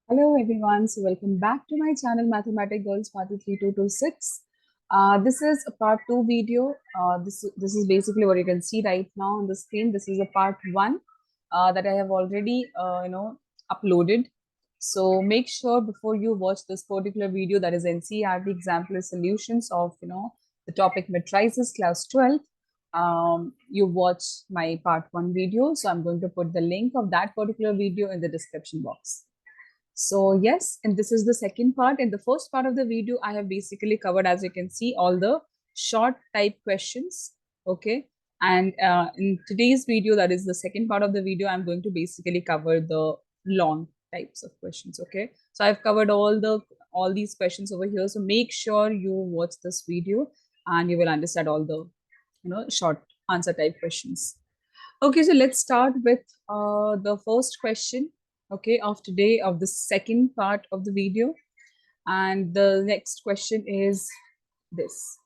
Hello everyone, so welcome back to my channel Mathematic Girls Party 3226. This is a part 2 video. This is basically what you can see right now on the screen. This is a part 1 that I have already uploaded. So make sure before you watch this particular video, that is NCERT Exemplar Solutions of the topic Matrices class 12. You watch my part 1 video. So I'm going to put the link of that particular video in the description box. So yes, and this is the second part. In the first part of the video, I have basically covered, as you can see, all the short type questions. Okay. And in today's video, that is the second part of the video, I'm going to basically cover the long types of questions. Okay. So I've covered all these questions over here. So make sure you watch this video and you will understand all the short answer type questions. Okay, so let's start with the first question, okay, of today, of the second part of the video. And the next question is this.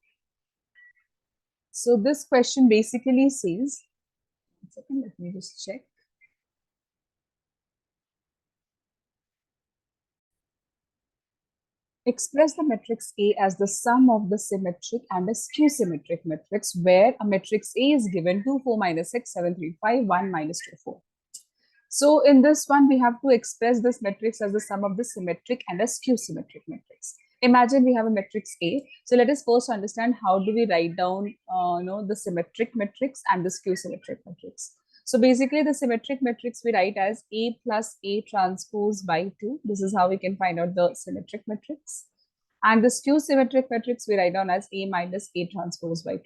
So this question basically says, 1 second, let me just check. Express the matrix A as the sum of the symmetric and a skew-symmetric matrix where a matrix A is given 2, 4, minus 6, 7, 3, 5, 1, minus 2, 4. So in this one, we have to express this matrix as the sum of the symmetric and a skew-symmetric matrix. Imagine we have a matrix A. So let us first understand how do we write down the symmetric matrix and the skew-symmetric matrix. So basically the symmetric matrix we write as A plus A transpose by 2. This is how we can find out the symmetric matrix. And the skew-symmetric matrix we write down as A minus A transpose by 2.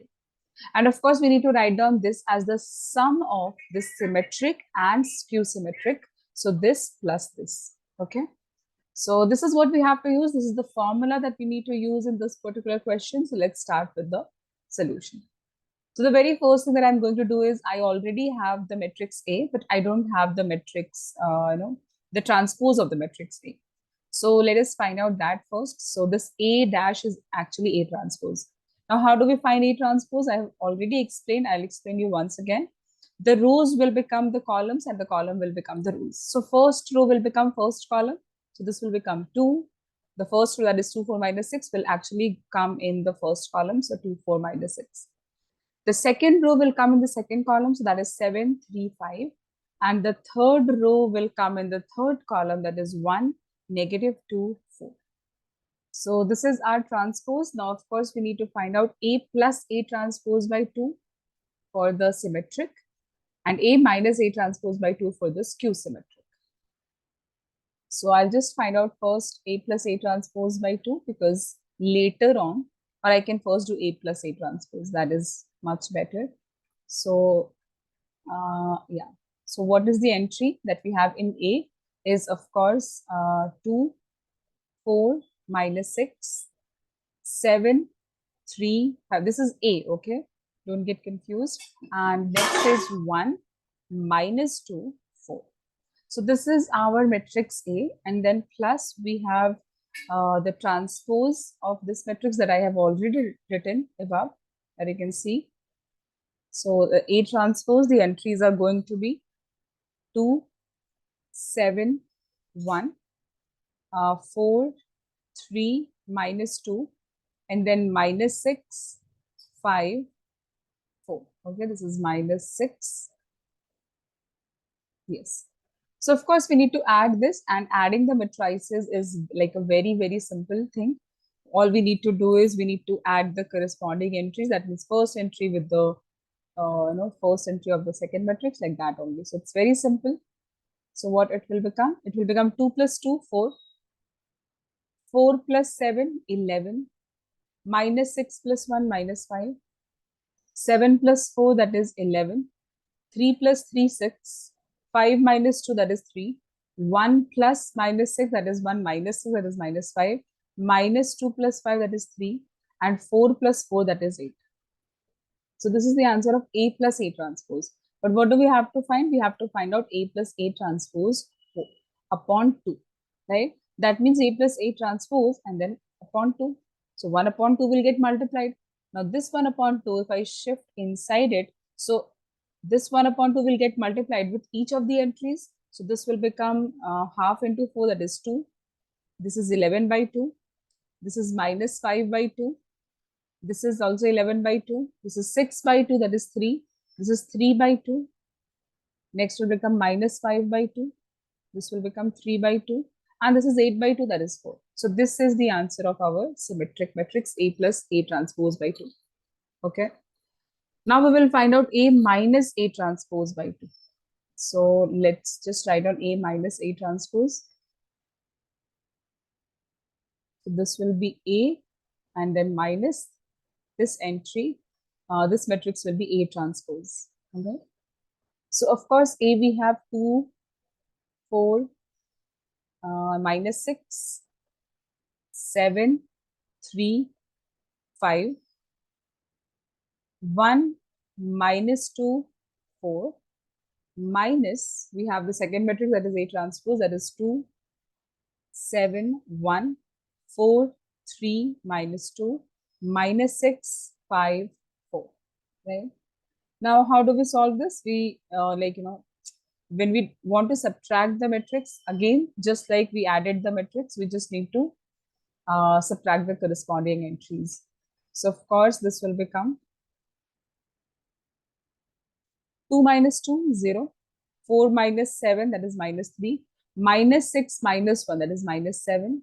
And of course, we need to write down this as the sum of this symmetric and skew-symmetric. So this plus this, okay? So this is what we have to use. This is the formula that we need to use in this particular question. So let's start with the solution. So the very first thing that I'm going to do is I already have the matrix A, but I don't have the matrix, the transpose of the matrix A. So let us find out that first. So this A dash is actually A transpose. Now, how do we find A transpose? I have already explained. I'll explain you once again. The rows will become the columns and the column will become the rows. So first row will become first column. So this will become 2. The first row, that is 2, 4, minus 6, will actually come in the first column. So 2, 4, minus 6. The second row will come in the second column. So that is 7, 3, 5. And the third row will come in the third column. That is 1, negative 2, 4. So this is our transpose. Now, of course, we need to find out A plus A transpose by 2 for the symmetric and A minus A transpose by 2 for the skew symmetric. So I'll just find out first A plus A transpose by 2 because later on, or I can first do A plus A transpose. That is much better. So yeah. So what is the entry that we have in A is, of course, 2, 4, minus 6, 7, 3, 5. This is A, okay? Don't get confused. And next is 1, minus 2, 4. So this is our matrix A. And then plus we have the transpose of this matrix that I have already written above, that you can see. So the A transpose, the entries are going to be 2, 7, 1, 4, 3, minus 2, and then minus 6, 5, 4. Okay, this is minus 6. Yes. So, of course, we need to add this, and adding the matrices is like a very, very simple thing. All we need to do is we need to add the corresponding entries. That means first entry with the first entry of the second matrix, like that only. So it's very simple. So what it will become? It will become 2 plus 2, 4. 4 plus 7, 11. Minus 6 plus 1, minus 5. 7 plus 4, that is 11. 3 plus 3, 6. 5 minus 2, that is 3. 1 plus minus 6, that is 1. Minus 6, that is minus 5. Minus 2 plus 5, that is 3. And 4 plus 4, that is 8. So this is the answer of A plus A transpose. But what do we have to find? We have to find out A plus A transpose upon 2, right? That means A plus A transpose and then upon 2. So 1 upon 2 will get multiplied. Now this 1 upon 2, if I shift inside it, so this 1 upon 2 will get multiplied with each of the entries. So this will become half into 4, that is 2. This is 11 by 2. This is minus 5 by 2. This is also 11 by 2. This is 6 by 2, that is 3. This is 3 by 2. Next will become minus 5 by 2. This will become 3 by 2. And this is 8 by 2, that is 4. So this is the answer of our symmetric matrix A plus A transpose by 2. Okay. Now we will find out A minus A transpose by 2. So let's just write down A minus A transpose. So this will be A and then minus this entry. This matrix will be A transpose. Okay. So of course, A we have 2, 4, minus 6, 7, 3, 5, 1, minus 2, 4, minus, we have the second matrix, that is A transpose, that is 2, 7, 1, 4, 3, minus 2, minus 6, 5, 4. Right? Now, how do we solve this? We, when we want to subtract the matrix, again, just like we added the matrix, we just need to subtract the corresponding entries. So, of course, this will become 2 minus 2, 0. 4 minus 7, that is minus 3. Minus 6 minus 1, that is minus 7.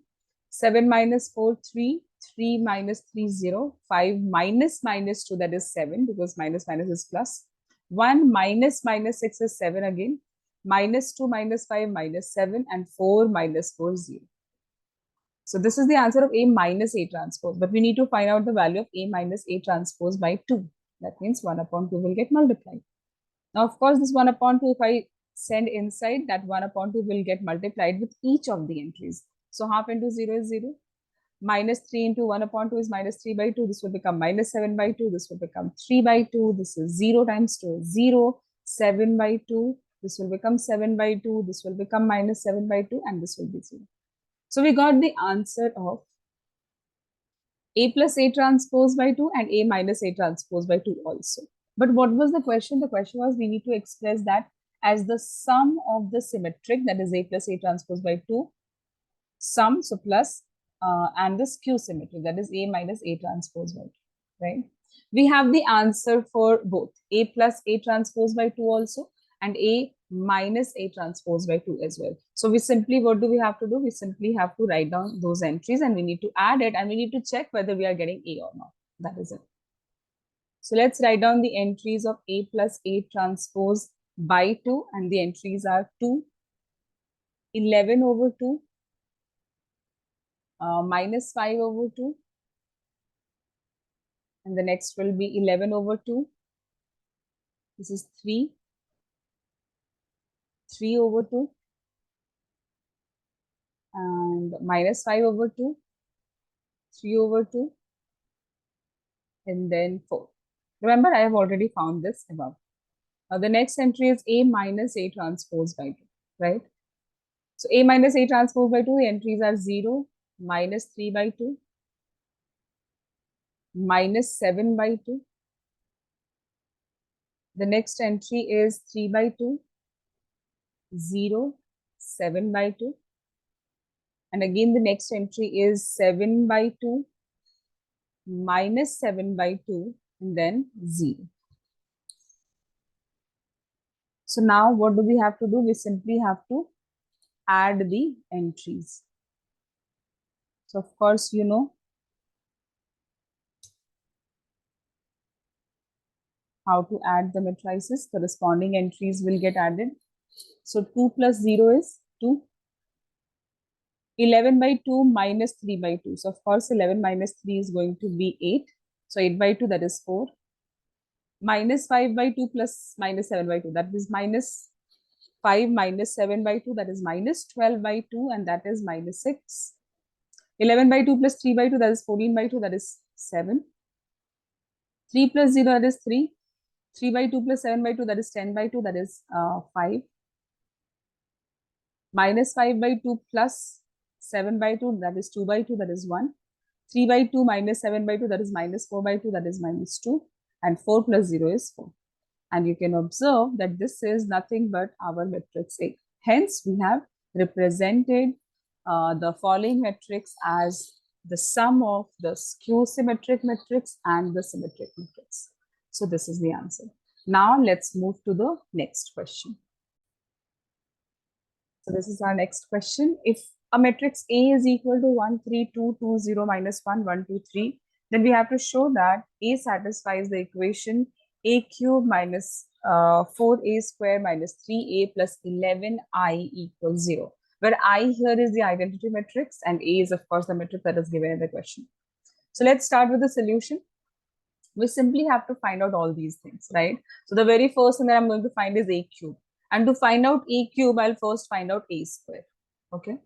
7 minus 4, 3. 3 minus 3, 0. 5 minus minus 2, that is 7, because minus minus is plus. 1 minus minus 6 is 7 again. Minus 2 minus 5 minus 7. And 4 minus 4, 0. So this is the answer of A minus A transpose. But we need to find out the value of A minus A transpose by 2. That means 1 upon 2 will get multiplied. Now, of course, this 1 upon 2, if I send inside, that 1 upon 2 will get multiplied with each of the entries. So half into 0 is 0. Minus 3 into 1 upon 2 is minus 3 by 2. This will become minus 7 by 2. This will become 3 by 2. This is 0 times 2 is 0. 7 by 2. This will become 7 by 2. This will become minus 7 by 2. And this will be 0. So we got the answer of A plus A transpose by 2 and A minus A transpose by 2 also. But what was the question? The question was we need to express that as the sum of the symmetric, that is A plus A transpose by 2, sum, so plus, and the skew symmetric, that is A minus A transpose by 2, right? We have the answer for both A plus A transpose by 2 also and A minus A transpose by 2 as well. So we simply, what do we have to do? We simply have to write down those entries and we need to add it and we need to check whether we are getting A or not. That is it. So let's write down the entries of A plus A transpose by 2 and the entries are 2, 11 over 2, minus 5 over 2 and the next will be 11 over 2. This is 3, 3 over 2 and minus 5 over 2, 3 over 2 and then 4. Remember, I have already found this above. The next entry is A minus A transpose by 2, right? So A minus A transpose by 2, the entries are 0, minus 3 by 2, minus 7 by 2. The next entry is 3 by 2, 0, 7 by 2. And again, the next entry is 7 by 2, minus 7 by 2, and then 0. So now what do we have to do? We simply have to add the entries. So of course, you know how to add the matrices. Corresponding entries will get added. So 2 plus 0 is 2. 11 by 2 minus 3 by 2. So of course, 11 minus 3 is going to be 8. So 8 by 2, that is 4. Minus 5 by 2 plus minus 7 by 2. That is minus 5 minus 7 by 2. That is minus 12 by 2. And that is minus 6. 11 by 2 plus 3 by 2. That is 14 by 2. That is 7. 3 plus 0. That is 3. 3 by 2 plus 7 by 2. That is 10 by 2. That is 5. Minus 5 by 2 plus 7 by 2, that is 2 by 2, that is 1. 3 by 2 minus 7 by 2, that is minus 4 by 2, that is minus 2. And 4 plus 0 is 4. And you can observe that this is nothing but our matrix A. Hence, we have represented the following matrix as the sum of the skew symmetric matrix and the symmetric matrix. So this is the answer. Now let's move to the next question. So this is our next question. If a matrix A is equal to 1, 3, 2, 2, 0, minus 1, 1, 2, 3, then we have to show that A satisfies the equation A cube minus 4A square minus 3A plus 11I equals 0, where I here is the identity matrix and A is of course the matrix that is given in the question. So let's start with the solution. We simply have to find out all these things, right? So the very first thing that I'm going to find is A cube. And to find out A cube, I'll first find out A square. Okay.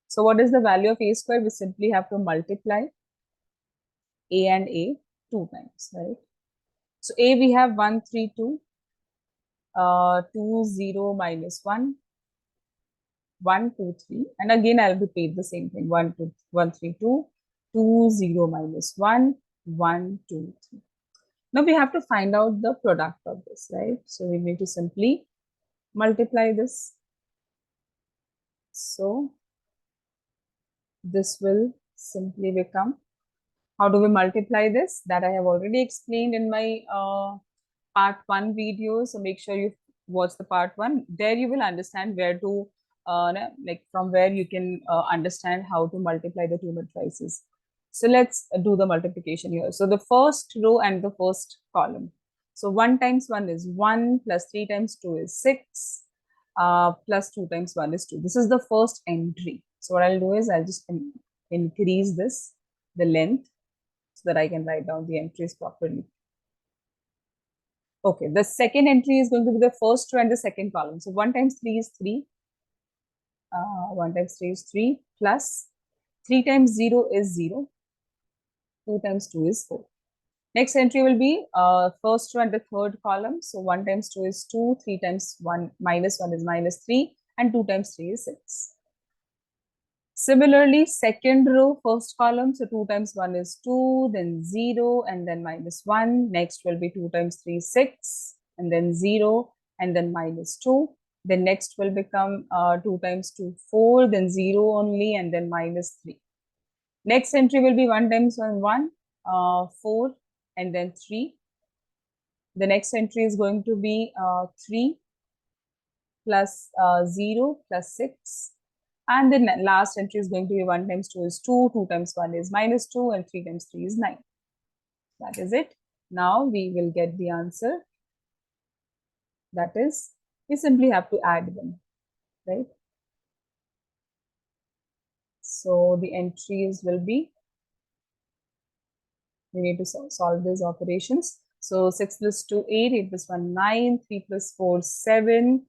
So what is the value of A square? We simply have to multiply A and A 2 times, right? So A we have 1, 3, 2, 2, 0, minus 1, 1, 2, 3. And again, I'll repeat the same thing. 1, 2, 1, 3, 2, 2, 0, minus 1, 1, 2, 3. Now we have to find out the product of this, right? So we need to simply multiply this. So this will simply become, how do we multiply this? That I have already explained in my part 1 video. So make sure you watch the part 1. There you will understand where to, like from where you can understand how to multiply the two matrices. So let's do the multiplication here. So the first row and the first column. So 1 times 1 is 1, plus 3 times 2 is 6, plus 2 times 1 is 2. This is the first entry. So what I'll do is I'll just increase this, the length, so that I can write down the entries properly. Okay, the second entry is going to be the first row and the second column. So 1 times 3 is 3. 1 times 3 is 3, plus 3 times 0 is 0. 2 times 2 is 4. Next entry will be first row and the third column. So 1 times 2 is 2, 3 times 1 minus 1 is minus 3, and 2 times 3 is 6. Similarly, second row, first column, so 2 times 1 is 2, then 0, and then minus 1. Next will be 2 times 3 is 6, and then 0, and then minus 2. Then next will become 2 times 2, 4, then 0 only, and then minus 3. Next entry will be 1 times 1, 1, 4, and then 3. The next entry is going to be 3 plus 0 plus 6. And the last entry is going to be 1 times 2 is 2, 2 times 1 is minus 2, and 3 times 3 is 9. That is it. Now we will get the answer. That is, we simply have to add them, right? So the entries will be, we need to solve these operations. So 6 plus 2, 8, 8 plus 1, 9, 3 plus 4, 7,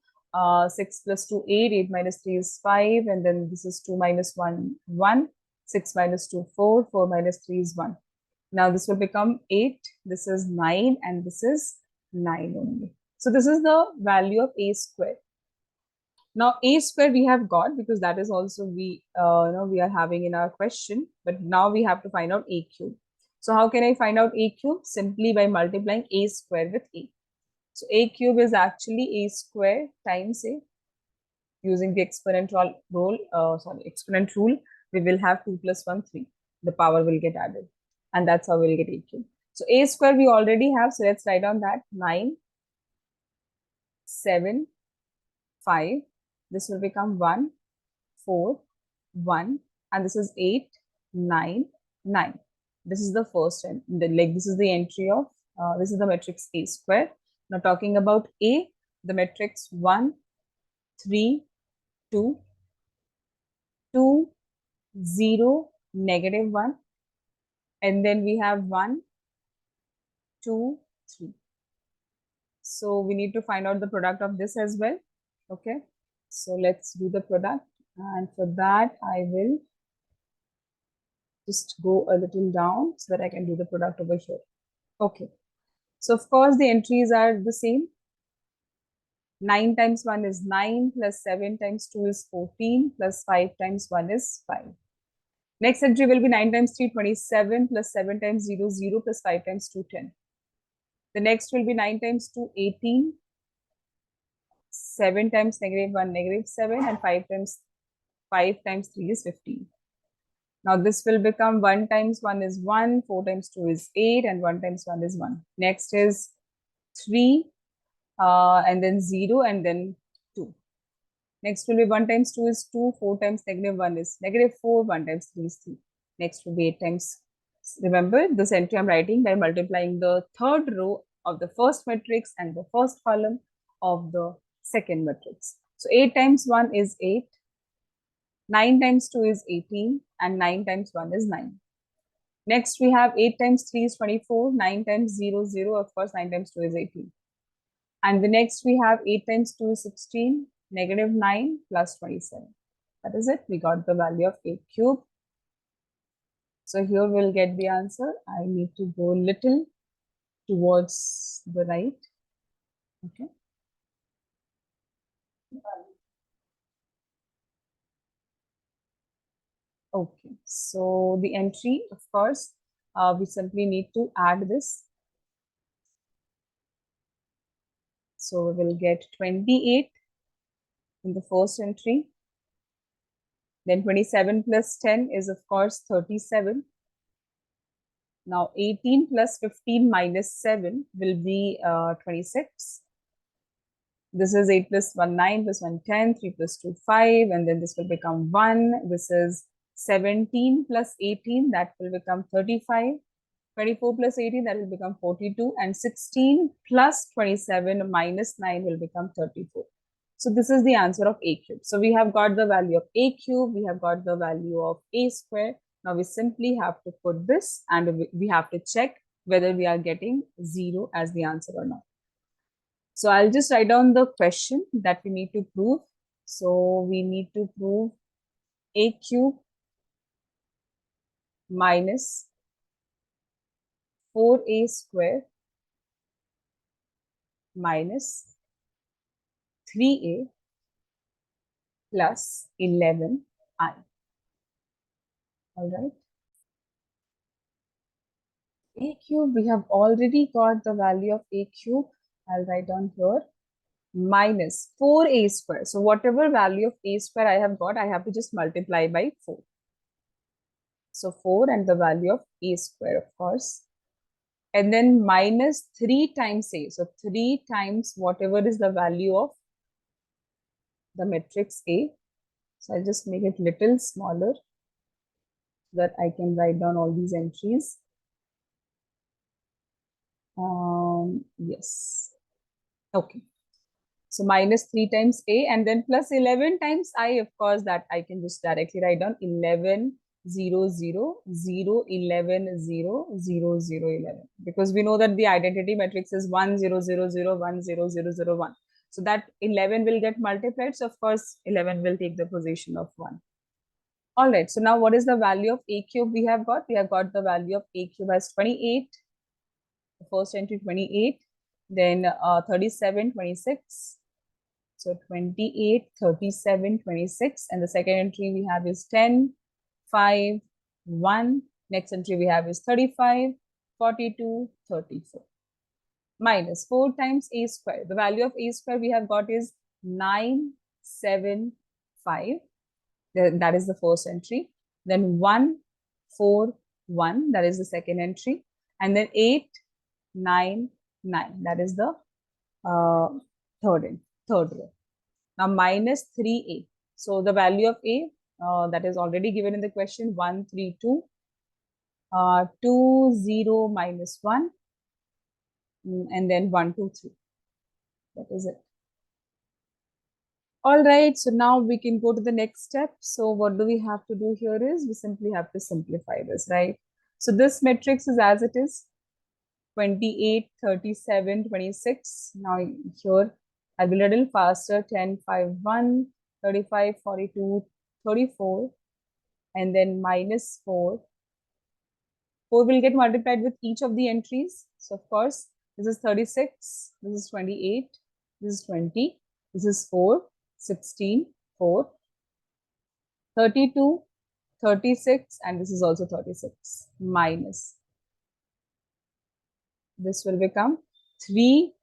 6 plus 2, 8, 8 minus 3 is 5, and then this is 2 minus 1, 1, 6 minus 2, 4, 4 minus 3 is 1. Now this will become 8, this is 9, and this is 9 only. So this is the value of A square. Now A square we have got, because that is also we are having in our question, but now we have to find out A cube. So how can I find out A cube? Simply by multiplying A square with A. So A cube is actually A square times A. Using the exponent rule, we will have 2 plus 1, 3. The power will get added. And that's how we'll get A cube. So A square we already have. So let's write down that 9, 7, 5. This will become 1, 4, 1. And this is 8, 9, 9. This is the first end. This is the entry of, this is the matrix A square. Now talking about A, the matrix 1, 3, 2, 2, 0, negative 1. And then we have 1, 2, 3. So we need to find out the product of this as well. Okay. So let's do the product. And for that, I will just go a little down so that I can do the product over here. Okay. So of course, the entries are the same. 9 times 1 is 9, plus 7 times 2 is 14, plus 5 times 1 is 5. Next entry will be 9 times 3, 27, plus 7 times 0, 0, plus 5 times 2, 10. The next will be 9 times 2, 18, 7 times -1, -7, and 5 times 3 is 15. Now this will become 1 times 1 is 1, 4 times 2 is 8, and 1 times 1 is 1. Next is 3, and then 0, and then 2. Next will be 1 times 2 is 2, 4 times -1 is -4, 1 times 3 is 3. Next will be 8 times. Remember, this entry I'm writing by multiplying the third row of the first matrix and the first column of the second matrix. So 8 times 1 is 8, 9 times 2 is 18, and 9 times 1 is 9. Next, we have 8 times 3 is 24, 9 times 0, 0, of course, 9 times 2 is 18. And the next we have 8 times 2 is 16, -9 plus 27. That is it. We got the value of 8 cube. So here we'll get the answer. I need to go little towards the right. Okay. Okay. So the entry, of course, we simply need to add this. So we will get 28 in the first entry. Then 27 plus 10 is, of course, 37. Now 18 plus 15 minus 7 will be 26. This is 8 plus 1, 9 plus 1, 10, 3 plus 2, 5, and then this will become 1. This is 17 plus 18, that will become 35. 24 plus 18, that will become 42. And 16 plus 27 minus 9 will become 34. So this is the answer of a cube. So we have got the value of a cube, we have got the value of a square. Now we simply have to put this and we have to check whether we are getting 0 as the answer or not. So I'll just write down the question that we need to prove. So we need to prove a cube minus 4a square minus 3a plus 11i. All right. A cube, we have already got the value of a cube. I'll write down here minus 4a square. So whatever value of a square I have got, I have to just multiply by 4. So 4 and the value of a square, of course. And then minus 3 times a. So 3 times whatever is the value of the matrix A. So I'll just make it little smaller so that I can write down all these entries. Yes. Okay. So minus 3 times A and then plus 11 times I, of course, that I can just directly write down 11, 0, 0, 0, 11, 0, 0, 0, 11. Because we know that the identity matrix is 1, 0, 0, 0, 1, 0, 0, 0, 1. So that 11 will get multiplied. So of course, 11 will take the position of 1. All right. So now what is the value of a cube we have got? We have got the value of a cube as 28. The first entry 28. Then 37, 26. So 28, 37, 26. And the second entry we have is 10, 5, 1. Next entry we have is 35, 42, 34. Minus 4 times a square. The value of a square we have got is 975. That is the first entry. Then 1, 4, 1. That is the second entry. And then 8, 9, 9. That is the third row. Now minus 3a. So the value of a that is already given in the question 132. 2, 0, minus 1. And then 1, 2, 3. That is it. All right, so now we can go to the next step. So what do we have to do here is we simply have to simplify this, right? So this matrix is as it is 28, 37, 26. Now here I'll be a little faster 10, 5, 1, 35, 42, 34, and then minus 4. 4 will get multiplied with each of the entries. So of course, this is 36, this is 28, this is 20, this is 4, 16, 4, 32, 36, and this is also 36, minus. This will become 3,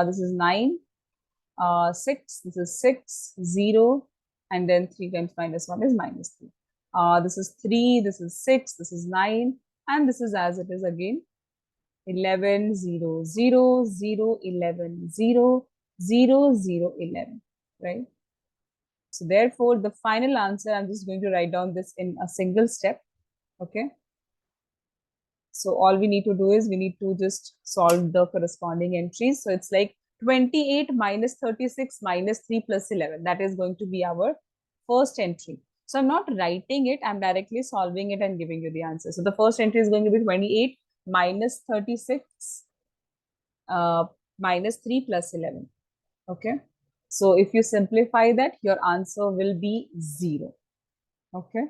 this is 9, 6, this is 6, 0, and then 3 times minus 1 is minus 3. This is 3, this is 6, this is 9, and this is as it is again 11, 0, 0, 0, 11, 0, 0, 0, 11, right? So therefore, the final answer, I'm just going to write down this in a single step, okay? So all we need to do is we need to just solve the corresponding entries. So it's like 28 minus 36 minus 3 plus 11. That is going to be our first entry. So I'm not writing it, I'm directly solving it and giving you the answer. So the first entry is going to be 28 minus 36 minus 3 plus 11. Okay. So if you simplify that, your answer will be 0. Okay.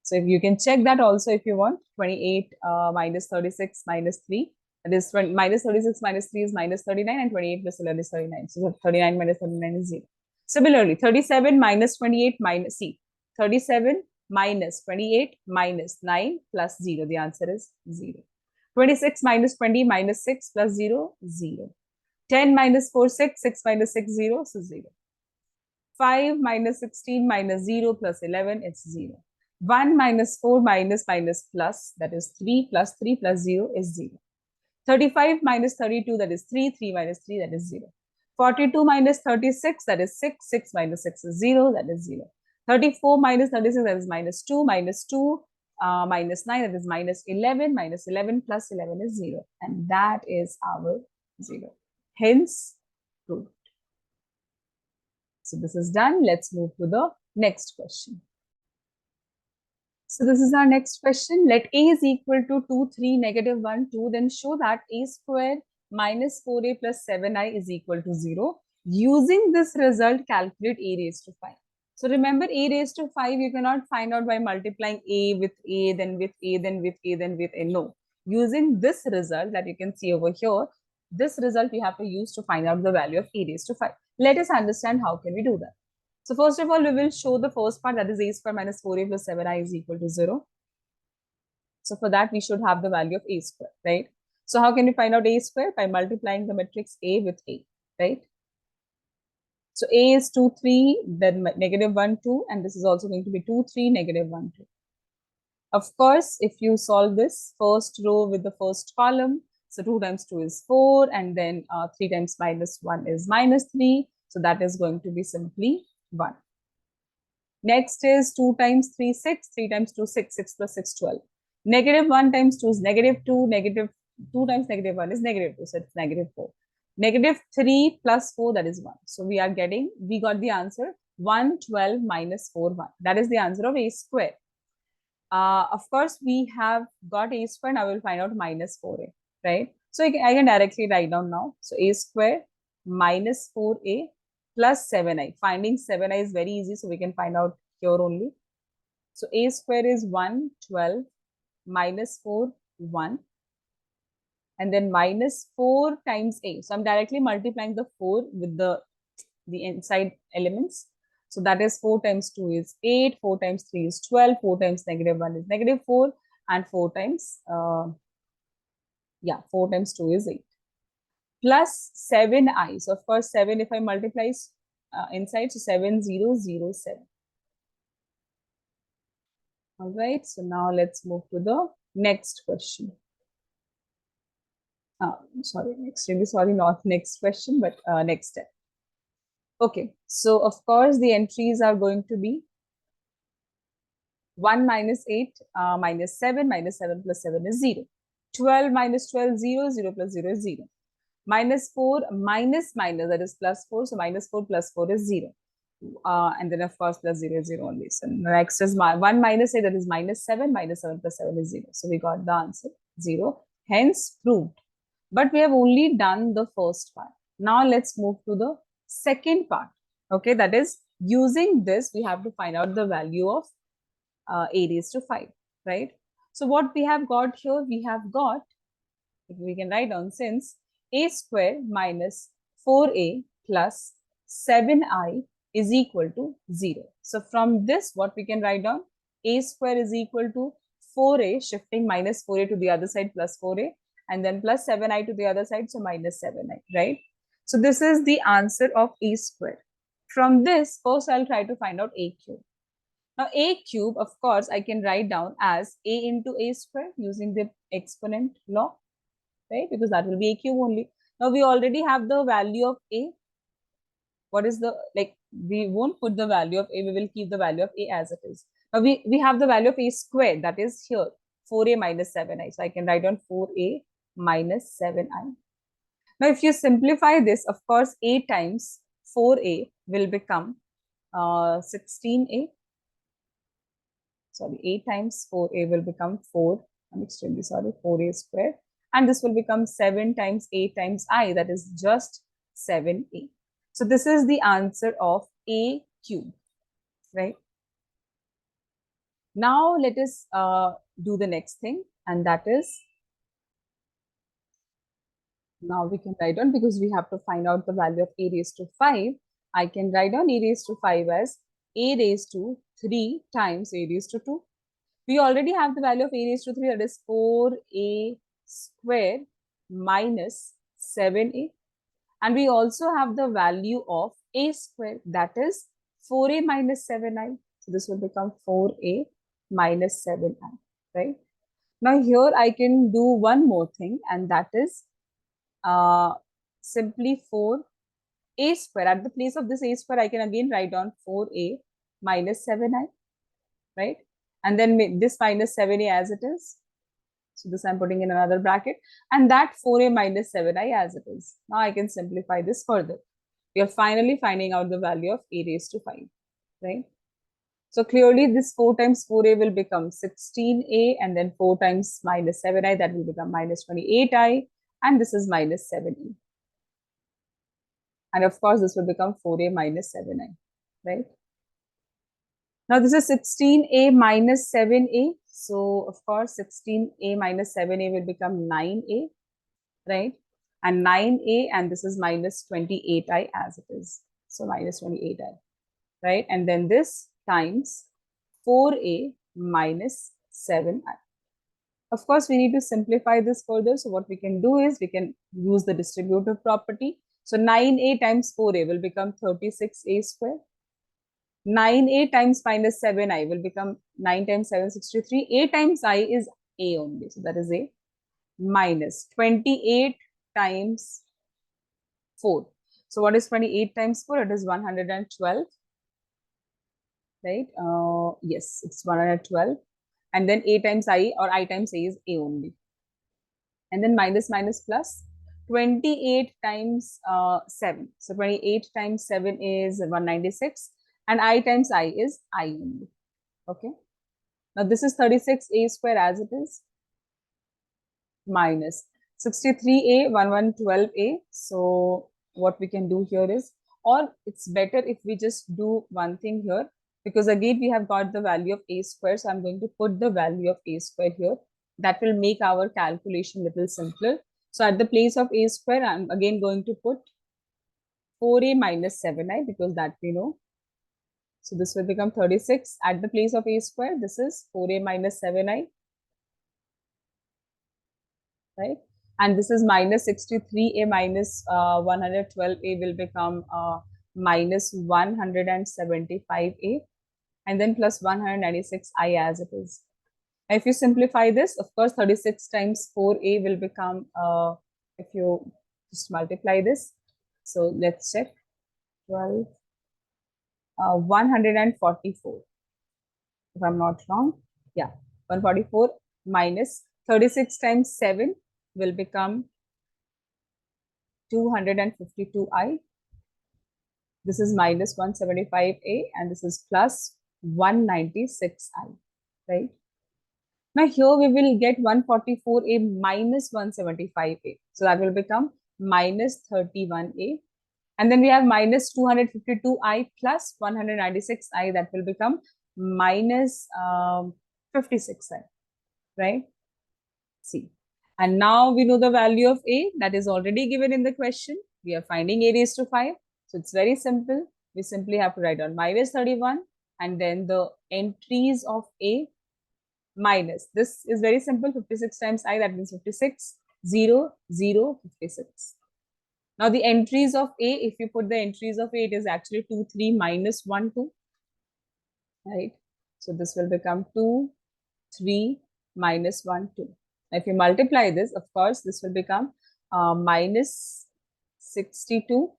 So if you can check that also if you want, 28 minus 36 minus 3, that is minus 36 minus 3 is minus 39 and 28 plus 11 is 39. So 39 minus 39 is 0. Similarly, 37 minus 28 minus, see, 37 minus 28 minus 9 plus 0. The answer is 0. 26 minus 20 minus 6 plus 0, 0. 10 minus 4, 6, 6 minus 6, 0, so 0. 5 minus 16 minus 0 plus 11, it's 0. 1 minus 4 minus minus plus, that is 3 plus 3 plus 0 is 0. 35 minus 32, that is 3, 3 minus 3, that is 0. 42 minus 36, that is 6, 6 minus 6 is 0, that is 0. 34 minus 36, that is minus 2, minus 2, minus 9, that is minus 11, minus 11 plus 11 is 0. And that is our 0. Hence, proved. So this is done. Let's move to the next question. So this is our next question. Let A is equal to 2, 3, negative 1, 2. Then show that A square minus 4A plus 7I is equal to 0. Using this result, calculate A raised to 5. So remember, A raised to 5, you cannot find out by multiplying A with A, then with A, then with A, then with A. No. Using this result that you can see over here, this result we have to use to find out the value of A raised to 5. Let us understand how can we do that. So first of all, we will show the first part, that is A square minus 4A plus 7I is equal to 0. So for that, we should have the value of A square, right? So how can we find out A square? By multiplying the matrix A with A, right? So A is 2, 3, then negative 1, 2, and this is also going to be 2, 3, negative 1, 2. Of course, if you solve this first row with the first column, so 2 times 2 is 4, and then 3 times minus 1 is minus 3. So that is going to be simply 1. Next is 2 times 3, 6, 3 times 2, 6, 6 plus 6, 12. Negative 1 times 2 is negative 2, negative 2 times negative 1 is negative 2, so it's negative 4. Negative 3 plus 4, that is 1. So we got the answer 112 minus 4, 1. That is the answer of A square. Of course, we have got A square, now we'll find out minus 4A, right? So I can directly write down now. So A square minus 4A plus 7I. Finding 7I is very easy, so we can find out here only. So A square is 112 minus 4, 1. And then minus 4 times A. So I'm directly multiplying the 4 with the inside elements. So that is 4 times 2 is 8, 4 times 3 is 12, 4 times negative 1 is negative 4, and 4 times, 4 times 2 is 8. Plus 7I. So of course 7 if I multiply inside, so 7007. All right, so now let's move to the next question. Extremely sorry, not next question, but next step. Okay, so of course the entries are going to be 1 minus 8 minus 7 plus 7 is 0. 12 minus 12, 0, 0 plus 0 is 0. Minus 4 minus minus, that is plus 4. So minus 4 plus 4 is 0. And then of course plus 0 is 0 only. So next is 1 minus 8, that is minus 7 plus 7 is 0. So we got the answer 0. Hence proved. But we have only done the first part. Now let's move to the second part. Okay, that is using this, we have to find out the value of A raised to 5, right? So what we have got here, we have got, if we can write down, since A square minus 4A plus 7I is equal to 0. So from this, what we can write down, A square is equal to 4A, shifting minus 4A to the other side plus 4A, and then plus 7I to the other side, so minus 7I, right? So this is the answer of A square. From this, first I'll try to find out A cube. Now A cube, of course, I can write down as A into A square using the exponent law, right? Because that will be A cube only. Now we already have the value of A. What is the, like, we won't put the value of A, we will keep the value of A as it is. Now we have the value of A squared, that is here, 4A minus 7I. So I can write down 4A minus 7I. Now, if you simplify this, of course, A times 4A will become 16A. Sorry, A times 4A will become 4. I'm extremely sorry, 4A squared. And this will become 7 times A times I, that is just 7A. So this is the answer of A cube, right? Now, let us do the next thing, and that is, now we can write down, because we have to find out the value of A raised to 5. I can write down A raised to 5 as A raised to 3 times A raised to 2. We already have the value of A raised to 3, that is 4A squared minus 7A. And we also have the value of A squared, that is 4A minus 7I. So this will become 4A minus 7I, right? Now here I can do one more thing, and that is simply 4A square. At the place of this A square, I can again write down 4A minus 7I, right? And then this minus 7A as it is. So this I'm putting in another bracket. And that 4A minus 7I as it is. Now I can simplify this further. We are finally finding out the value of A raised to 5, right? So clearly this 4 times 4A will become 16A, and then 4 times minus 7I, that will become minus 28I, and this is minus 7E. And of course, this will become 4A minus 7I, right? Now, this is 16A minus 7A. So, of course, 16A minus 7A will become 9A, right? And 9A, and this is minus 28I as it is. So, minus 28I, right? And then this times 4A minus 7I. Of course, we need to simplify this further. So, what we can do is we can use the distributive property. So 9A times 4A will become 36A square. 9A times minus 7I will become 9 times 7, 63. A times I is A only. So that is A. Minus 28 times 4. So what is 28 times 4? It is 112. Right? Yes, it's 112. And then A times I, or I times A, is A only. And then minus minus plus. 28 times 7. So 28 times 7 is 196, and I times I is I only. Okay. Now this is 36A square as it is, minus 63A, 1112A. So what we can do here is, or it's better if we just do one thing here, because again we have got the value of A square. So I'm going to put the value of A square here. That will make our calculation little simpler. So at the place of A square, I'm again going to put 4A minus 7I, because that we know. So this will become 36. At the place of A square, this is 4A minus 7I, right? And this is minus 63A minus 112A will become minus 175A, and then plus 196I as it is. If you simplify this, of course, 36 times 4A will become, if you just multiply this, so let's check, 12, 144, if I'm not wrong. Yeah, 144 minus 36 times 7 will become 252I. This is minus 175A, and this is plus 196I, right? Now here we will get 144A minus 175A. So that will become minus 31A. And then we have minus 252I plus 196I. That will become minus 56I, right? See. And now we know the value of A that is already given in the question. We are finding A raised to 5. So it's very simple. We simply have to write down minus 31 and then the entries of A minus. This is very simple. 56 times I, that means 56. 0, 0, 56. Now the entries of A, if you put the entries of A, it is actually 2, 3 minus 1, 2, right? So this will become 2, 3 minus 1, 2. Now if you multiply this, of course, this will become minus 62.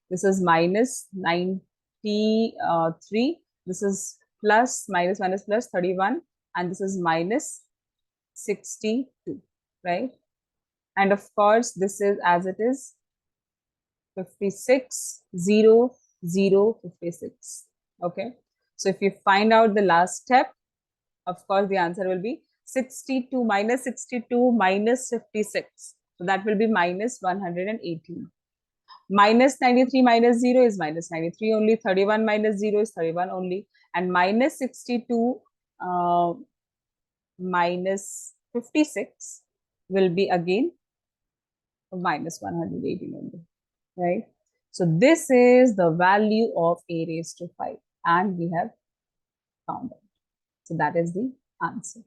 This is minus 93. This is plus, minus, minus, plus 31. And this is minus 62, right? And of course, this is as it is 56, 0, 0, 56. Okay. So if you find out the last step, of course, the answer will be 62 minus 62 minus 56. So that will be minus 118. Minus 93 minus 0 is minus 93 only. 31 minus 0 is 31 only. And minus 62 minus 56 will be again minus 118 only, right? So this is the value of a raised to 5, and we have found it. So that is the answer.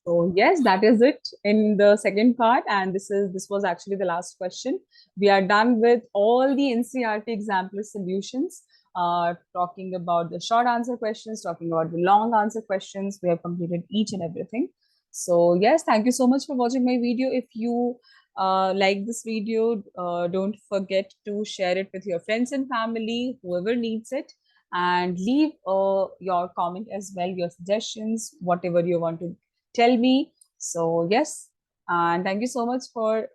So yes, that is it in the second part, and this was actually the last question. We are done with all the NCERT exemplar solutions. Talking about the short answer questions, talking about the long answer questions. We have completed each and everything. So yes, thank you so much for watching my video. If you like this video, don't forget to share it with your friends and family, whoever needs it, and leave your comment as well, your suggestions, whatever you want to tell me. So yes, and thank you so much for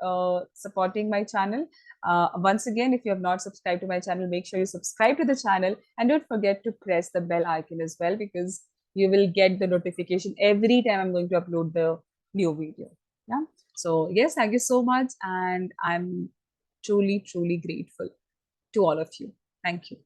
supporting my channel. Once again, if you have not subscribed to my channel, make sure you subscribe to the channel, and don't forget to press the bell icon as well, because you will get the notification every time I'm going to upload the new video. Yeah. So yes, thank you so much, and I'm truly, truly grateful to all of you. Thank you.